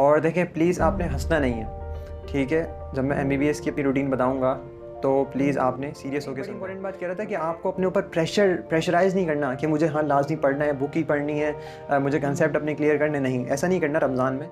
और देखें प्लीज़ आपने हंसना नहीं है, ठीक है। जब मैं एमबीबीएस की अपनी रूटीन बताऊंगा तो प्लीज़ आपने सीरियस होकर सुनना। इंपॉर्टेंट बात कह रहा था कि आपको अपने ऊपर प्रेशराइज़ नहीं करना कि मुझे हाँ लाजमी पढ़ना है, बुक ही पढ़नी है, मुझे कंसेप्ट अपने क्लियर करने, नहीं, ऐसा नहीं करना रमज़ान में।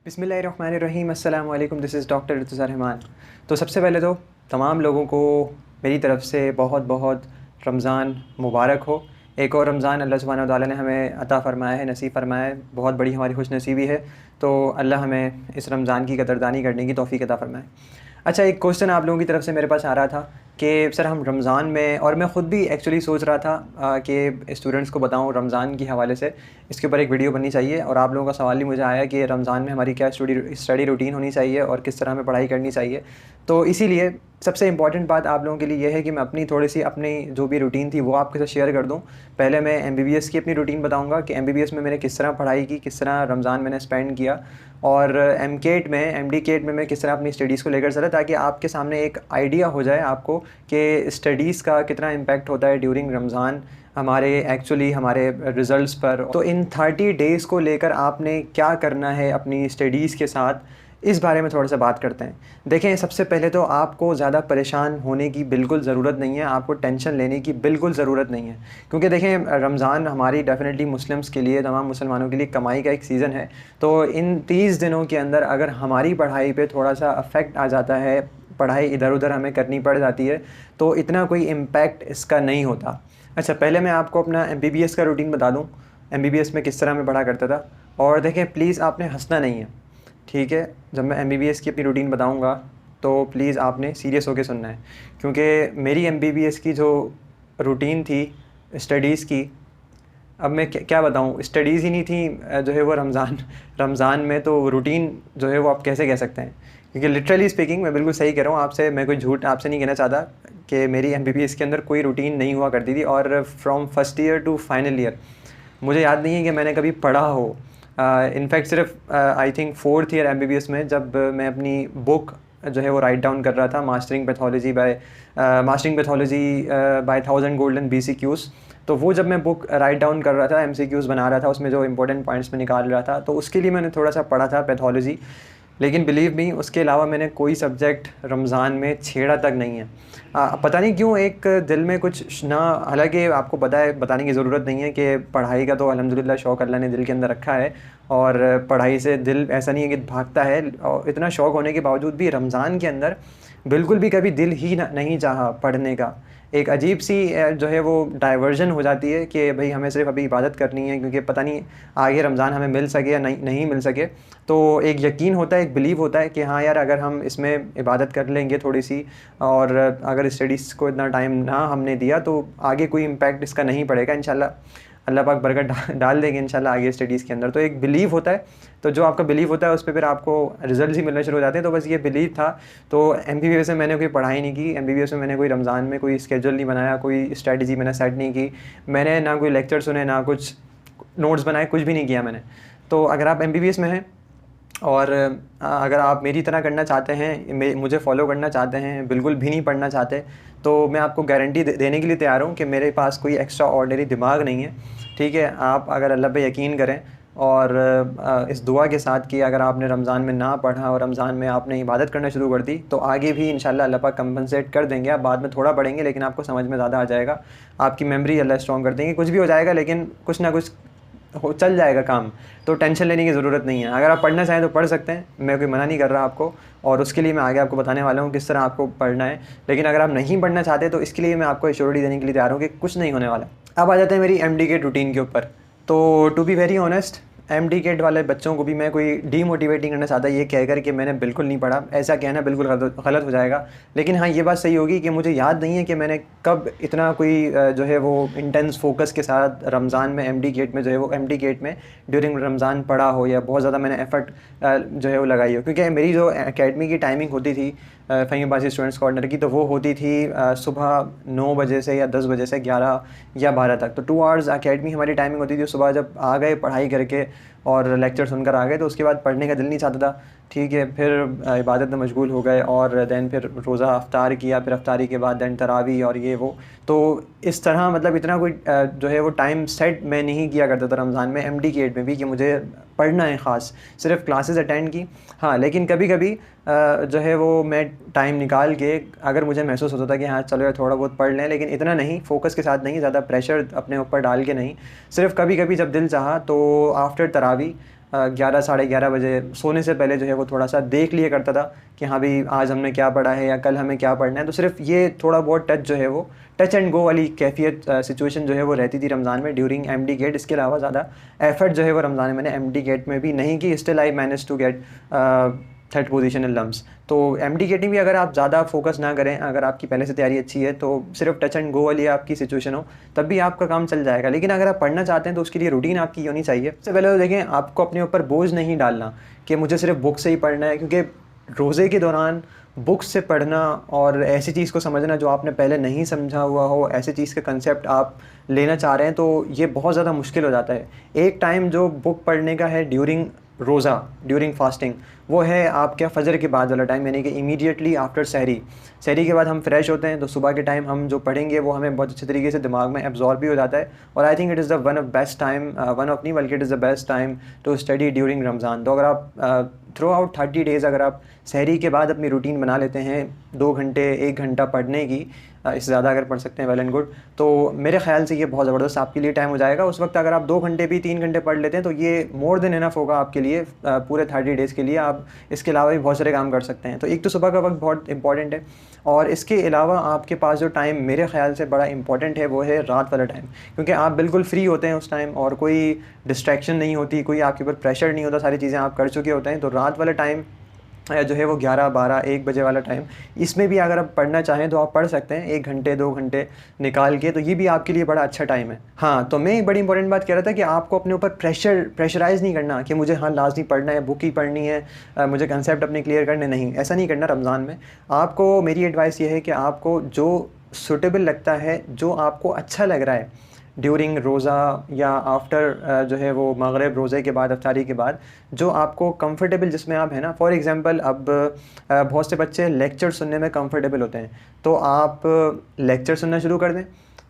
बिस्मिल्लाहिर्रहमानिर्रहीम, अस्सलाम वालेकुम, दिस इज़ डॉक्टर इर्तिज़ा रहमान। तो सबसे पहले तो तमाम लोगों को मेरी तरफ से बहुत बहुत रमज़ान मुबारक हो। एक और रमज़ान अल्लाह सुब्हानहू व तआला ने हमें अता फ़रमाया है, नसीब फ़रमाया है। बहुत बड़ी हमारी खुशनसीबी है, तो अल्लाह हमें इस रमज़ान की कदरदानी करने की तौफ़ीक़ अता फ़रमाए। अच्छा, एक क्वेश्चन आप लोगों की तरफ से मेरे पास आ रहा था कि सर हम रमज़ान में, और मैं ख़ुद भी एक्चुअली सोच रहा था कि स्टूडेंट्स को बताऊं रमज़ान के हवाले से इसके ऊपर एक वीडियो बननी चाहिए, और आप लोगों का सवाल ही मुझे आया कि रमज़ान में हमारी क्या स्टडी रूटीन होनी चाहिए और किस तरह हमें पढ़ाई करनी चाहिए। तो इसीलिए सबसे इम्पॉर्टेंट बात आप लोगों के लिए ये है कि मैं अपनी थोड़ी सी अपनी जो भी रूटीन थी वो आपके साथ शेयर कर दूं। पहले मैं एमबीबीएस की अपनी रूटीन बताऊंगा कि एमबीबीएस में मैंने किस तरह पढ़ाई की, किस तरह रमज़ान मैंने स्पेंड किया, और एमकेट में, एमडीकेट में मैं किस तरह अपनी स्टडीज़ को लेकर चला, ताकि आपके सामने एक आइडिया हो जाए आपको कि स्टडीज़ का कितना इम्पैक्ट होता है ड्यूरिंग रमज़ान हमारे हमारे रिज़ल्ट्स पर। तो इन 30 डेज़ को लेकर आपने क्या करना है अपनी स्टडीज़ के साथ, इस बारे में थोड़ा सा बात करते हैं। देखें, सबसे पहले तो आपको ज़्यादा परेशान होने की बिल्कुल ज़रूरत नहीं है, आपको टेंशन लेने की बिल्कुल ज़रूरत नहीं है, क्योंकि देखें रमज़ान हमारी डेफ़िनेटली मुस्लिम्स के लिए, तमाम मुसलमानों के लिए कमाई का एक सीज़न है। तो इन 30 दिनों के अंदर अगर हमारी पढ़ाई पे थोड़ा सा अफेक्ट आ जाता है, पढ़ाई इधर उधर हमें करनी पड़ जाती है, तो इतना कोई इम्पैक्ट इसका नहीं होता। अच्छा, पहले मैं आपको अपना एमबीबीएस का रूटीन बता दूँ, एमबीबीएस में किस तरह मैं पढ़ा करता था। और देखें प्लीज़ आपने हंसना नहीं है, ठीक है। जब मैं एमबीबीएस की अपनी रूटीन बताऊंगा तो प्लीज़ आपने सीरियस होकर सुनना है, क्योंकि मेरी एमबीबीएस की जो रूटीन थी स्टडीज़ की, अब मैं क्या बताऊं, स्टडीज़ ही नहीं थी जो है वो रमज़ान में, तो रूटीन जो है वो आप कैसे कह सकते हैं, क्योंकि लिटरली स्पीकिंग मैं बिल्कुल सही कह रहा हूँ आपसे, मैं कोई झूठ आपसे नहीं कहना चाहता कि मेरी एमबीबीएस के अंदर कोई रूटीन नहीं हुआ करती थी। और from first year to final year मुझे याद नहीं है कि मैंने कभी पढ़ा हो। इनफैक्ट सिर्फ I think 4th year MBBS में जब मैं अपनी बुक जो है वो राइट डाउन कर रहा था, mastering pathology by 1000 golden BCQs, तो वो जब मैं बुक राइट डाउन कर रहा था, MCQs बना रहा था, उसमें जो इंपॉर्टेंट पॉइंट्स में निकाल रहा था, तो उसके लिए मैंने थोड़ा सा पढ़ा था पैथोलॉजी। लेकिन बिलीव मी, उसके अलावा मैंने कोई सब्जेक्ट रमज़ान में छेड़ा तक नहीं है। पता नहीं क्यों एक दिल में कुछ ना, हालांकि आपको पता है, बताने की ज़रूरत नहीं है कि पढ़ाई का तो अल्हम्दुलिल्लाह शौक़ अल्लाह ने दिल के अंदर रखा है, और पढ़ाई से दिल ऐसा नहीं है कि भागता है, और इतना शौक़ होने के बावजूद भी रमज़ान के अंदर बिल्कुल भी कभी दिल ही नहीं चाहा पढ़ने का। एक अजीब सी जो है वो डाइवर्जन हो जाती है कि भाई हमें सिर्फ अभी इबादत करनी है, क्योंकि पता नहीं आगे रमज़ान हमें मिल सके या नहीं मिल सके। तो एक यकीन होता है, एक बिलीव होता है कि हाँ यार, अगर हम इसमें इबादत कर लेंगे थोड़ी सी, और अगर स्टडीज़ को इतना टाइम ना हमने दिया, तो आगे कोई इम्पैक्ट इसका नहीं पड़ेगा, इंशाल्लाह अल्लाह पाक बरकत डाल देंगे इंशाल्लाह आगे स्टडीज़ के अंदर। तो एक बिलीव होता है, तो जो आपका बिलीव होता है उस पर फिर आपको रिजल्ट ही मिलने शुरू हो जाते हैं। तो बस ये बिलीव था। तो एमबीबीएस में मैंने कोई पढ़ाई नहीं की, एमबीबीएस में मैंने कोई रमज़ान में कोई स्केड्यूल नहीं बनाया, कोई स्ट्रेटजी मैंने सेट नहीं की, मैंने ना कोई लेक्चर सुने, ना कुछ नोट्स बनाए, कुछ भी नहीं किया मैंने। तो अगर आप एमबीबीएस में हैं और अगर आप मेरी तरह करना चाहते हैं, मुझे फॉलो करना चाहते हैं, बिल्कुल भी नहीं पढ़ना चाहते, तो मैं आपको गारंटी देने के लिए तैयार हूँ कि मेरे पास कोई एक्स्ट्रा ऑर्डिनरी दिमाग नहीं है, ठीक है। आप अगर अल्लाह पे यकीन करें और इस दुआ के साथ कि अगर आपने रमज़ान में ना पढ़ा और रमज़ान में आपने इबादत करना शुरू कर दी, तो आगे भी इंशाल्लाह अल्लाह पाक कंपनसेट कर देंगे। आप बाद में थोड़ा पढ़ेंगे लेकिन आपको समझ में ज़्यादा आ जाएगा, आपकी मेमोरी अल्लाह स्ट्रॉन्ग कर देंगे, कुछ भी हो जाएगा लेकिन कुछ ना कुछ चल जाएगा काम। तो टेंशन लेने की ज़रूरत नहीं है। अगर आप पढ़ना चाहें तो पढ़ सकते हैं, मैं कोई मना नहीं कर रहा आपको, और उसके लिए मैं आगे आपको बताने वाला हूँ किस तरह आपको पढ़ना है। लेकिन अगर आप नहीं पढ़ना चाहते तो इसके लिए मैं आपको एश्योरिटी देने के लिए तैयार हूँ कि कुछ नहीं होने वाला। अब आ जाते हैं मेरी MD-KET रूटीन के ऊपर। तो to be very honest, MD-KET वाले बच्चों को भी मैं कोई डीमोटिवेट नहीं करना चाहता ये कहकर कि मैंने बिल्कुल नहीं पढ़ा, ऐसा कहना बिल्कुल गलत हो जाएगा। लेकिन हाँ, ये बात सही होगी कि मुझे याद नहीं है कि मैंने कब इतना कोई जो है वो इंटेंस फोकस के साथ रमज़ान में MD-KET में जो है वो MD-KET में ड्यूरिंग रमज़ान पढ़ा हो, या बहुत ज़्यादा मैंने एफ़र्ट जो है वो लगाई हो। क्योंकि मेरी जो एकेडमी की टाइमिंग होती थी फ़हीम अब्बासी स्टूडेंट्स कॉर्नर की, तो वो होती थी सुबह 9 बजे से या 10 बजे से 11 या 12 तक। तो 2 आवर्स एकेडमी हमारी टाइमिंग होती थी। सुबह जब आ गए पढ़ाई करके और लेक्चर सुनकर आ गए, तो उसके बाद पढ़ने का दिल नहीं चाहता था, ठीक है। फिर इबादत में मशगूल हो गए, और दैन फिर रोज़ा अफ्तार किया, फिर अफ्तारी के बाद दैन तरावी और ये वो। तो इस तरह मतलब इतना कोई जो है वो टाइम सेट मैं नहीं किया करता था रमज़ान में MD-KET में भी कि मुझे पढ़ना है ख़ास, सिर्फ क्लासेस अटेंड की। हाँ, लेकिन कभी कभी जो है वो मैं टाइम निकाल के, अगर मुझे महसूस होता था कि हाँ चलो यार थोड़ा बहुत पढ़ लें, लेकिन इतना नहीं, फोकस के साथ नहीं, ज़्यादा प्रेशर अपने ऊपर डाल के नहीं, सिर्फ कभी कभी जब दिल चाहा तो आफ्टर तरावी 11 साढ़े 11 बजे सोने से पहले जो है वो थोड़ा सा देख लिया करता था कि हाँ भाई आज हमने क्या पढ़ा है या कल हमें क्या पढ़ना है। तो सिर्फ ये थोड़ा बहुत टच जो है वो टच एंड गो वाली कैफियत सिचुएशन जो है वो रहती थी रमज़ान में ड्यूरिंग एमडी गेट। इसके अलावा ज़्यादा एफर्ट जो है वो रमज़ान में मैंने एमडी गेट में भी नहीं की। Still I manage to get third position in LUMS. तो एमडी गेटिंग भी अगर आप ज़्यादा फोकस ना करें, अगर आपकी पहले से तैयारी अच्छी है, तो सिर्फ टच एंड गो वाली आपकी सिचुएशन हो तब भी आपका काम चल जाएगा। लेकिन अगर आप पढ़ना चाहते हैं तो उसके लिए रूटीन आपकी होनी चाहिए। सबसे पहले तो देखें, आपको अपने ऊपर बोझ नहीं डालना कि मुझे सिर्फ बुक से ही पढ़ना है, क्योंकि रोज़े के दौरान बुक्स से पढ़ना और ऐसी चीज़ को समझना जो आपने पहले नहीं समझा हुआ हो, ऐसी चीज़ का कंसेप्ट आप लेना चाह रहे हैं, तो ये बहुत ज़्यादा मुश्किल हो जाता है। एक टाइम जो बुक पढ़ने का है ड्यूरिंग रोज़ा, ड्यूरिंग फास्टिंग, वो है आपके फ़जर के बाद वाला टाइम, यानी कि इमीडिएटली आफ्टर सहरी। सहरी के बाद हम फ्रेश होते हैं, तो सुबह के टाइम हम जो पढ़ेंगे वो हमें बहुत अच्छे तरीके से दिमाग में एब्जॉर्ब भी हो जाता है। और I think it is the one of best time, one of नहीं बल्कि it is the best time to study during Ramzan. तो अगर आप थ्रू आउट 30 डेज़ अगर आप सहरी के बाद अपनी रूटीन बना लेते हैं 2 घंटे 1 घंटा पढ़ने की, इससे ज़्यादा अगर पढ़ सकते हैं वेल एंड गुड, तो मेरे ख्याल से ये बहुत ज़बरदस्त आपके लिए टाइम हो जाएगा। उस वक्त अगर आप 2 घंटे भी 3 घंटे पढ़ लेते हैं तो ये मोर देन इनफ होगा आपके लिए पूरे 30 डेज़ के लिए। आप इसके अलावा भी बहुत सारे काम कर सकते हैं। तो एक तो सुबह का वक्त बहुत इंपॉर्टेंट है, और इसके अलावा आपके पास जो टाइम मेरे ख्याल से बड़ा इंपॉर्टेंट है वो है रात वाला टाइम, क्योंकि आप बिल्कुल फ्री होते हैं उस टाइम और कोई डिस्ट्रैक्शन नहीं होती, कोई आपके ऊपर प्रेशर नहीं होता, सारी चीज़ें आप कर चुके होते हैं। तो रात वाला टाइम जो है वो 11, 12, 1 बजे वाला टाइम, इसमें भी अगर आप पढ़ना चाहें तो आप पढ़ सकते हैं 1 घंटे 2 घंटे निकाल के, तो ये भी आपके लिए बड़ा अच्छा टाइम है। हाँ, तो मैं एक बड़ी इंपॉर्टेंट बात कह रहा था कि आपको अपने ऊपर प्रेशराइज़ नहीं करना कि मुझे हाँ लाजमी पढ़ना है, बुक ही पढ़नी है, मुझे कंसेप्ट अपने क्लियर करने, नहीं, ऐसा नहीं करना। रमज़ान में आपको मेरी एडवाइस ये है कि आपको जो सूटेबल लगता है, जो आपको अच्छा लग रहा है ड्यूरिंग रोज़ा या आफ्टर जो है वो मगरिब, रोज़े के बाद, अफ्तारी के बाद, जो आपको कंफर्टेबल जिसमें आप है ना। फॉर एग्ज़ाम्पल अब बहुत से बच्चे लेक्चर सुनने में कंफर्टेबल होते हैं, तो आप लेक्चर सुनना शुरू कर दें।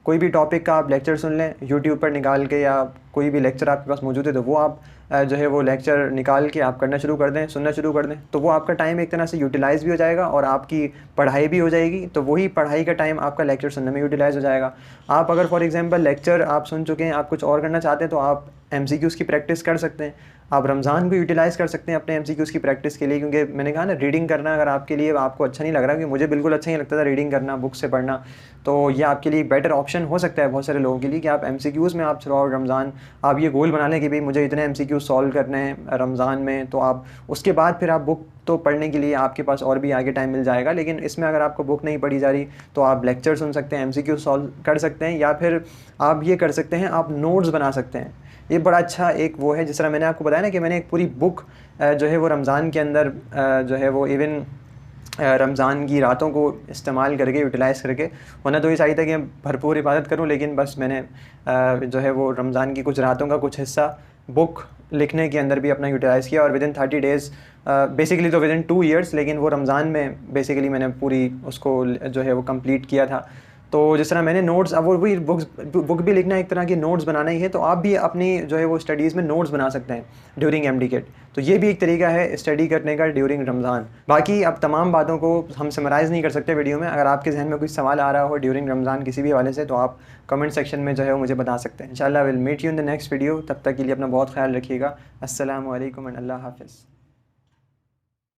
कोई भी टॉपिक का आप लेक्चर सुन लें यूट्यूब पर निकाल के, या कोई भी लेक्चर आपके पास मौजूद है तो वो आप जो है वो लेक्चर निकाल के आप करना शुरू कर दें, सुनना शुरू कर दें। तो वो आपका टाइम एक तरह से यूटिलाइज़ भी हो जाएगा और आपकी पढ़ाई भी हो जाएगी। तो वही पढ़ाई का टाइम आपका लेक्चर सुनने में यूटिलाइज़ हो जाएगा। आप अगर फॉर एग्जांपल लेक्चर आप सुन चुके हैं, आप कुछ और करना चाहते हैं, तो आप MCQs की प्रैक्टिस कर सकते हैं। आप रमज़ान को यूटिलाइज़ कर सकते हैं अपने MCQs की प्रैक्टिस के लिए, क्योंकि मैंने कहा ना रीडिंग करना अगर आपके लिए आपको अच्छा नहीं लग रहा, क्योंकि मुझे बिल्कुल अच्छा नहीं लगता था रीडिंग करना, बुक से पढ़ना, तो ये आपके लिए एक बेटर ऑप्शन हो सकता है बहुत सारे लोगों के लिए कि आप MCQs में आप थ्रू आउट रमज़ान आप ये गोल बना लें कि भाई मुझे इतने MCQs सॉल्व करने हैं रमज़ान में। तो आप उसके बाद फिर आप बुक तो पढ़ने के लिए आपके पास और भी आगे टाइम मिल जाएगा। लेकिन इसमें अगर आपको बुक नहीं पढ़ी जा रही तो आप लेक्चर सुन सकते हैं, MCQ सॉल्व कर सकते हैं, या फिर आप ये कर सकते हैं, आप नोट्स बना सकते हैं। ये बड़ा अच्छा एक वो है, जिस तरह मैंने आपको बताया ना कि मैंने एक पूरी बुक जो है वो रमज़ान के अंदर जो है वो इवन रमज़ान की रातों को इस्तेमाल करके यूटिलाइज़ करके, वरना तो ये चाहिए था कि मैं भरपूर इबादत करूं, लेकिन बस मैंने जो है वो रमज़ान की कुछ रातों का कुछ हिस्सा बुक लिखने के अंदर भी अपना यूटिलाइज़ किया। और विदिन 30 डेज़ बेसिकली तो विदिन 2 ईयर्स, लेकिन वो रमज़ान में बेसिकली मैंने पूरी उसको जो है वो कंप्लीट किया था। तो जिस तरह मैंने नोट्स, अब वो भी बुक भी लिखना एक तरह की नोट्स बनाना ही है, तो आप भी अपनी जो है वो स्टडीज़ में नोट्स बना सकते हैं ड्यूरिंग MD गेट। तो ये भी एक तरीका है स्टडी करने का ड्यूरिंग रमज़ान। बाकी अब तमाम बातों को हम समराइज़ नहीं कर सकते वीडियो में। अगर आपके जहन में कुछ सवाल आ रहा हो ड्यूरिंग रमज़ान किसी भी हवाले से, तो आप कमेंट सेक्शन में जो है वो मुझे बता सकते हैं। इंशाल्लाह will meet you in the next video. तब तक के लिए अपना बहुत ख्याल रखिएगा। अस्सलामु अलैकुम एंड अल्लाह हाफ़िज़।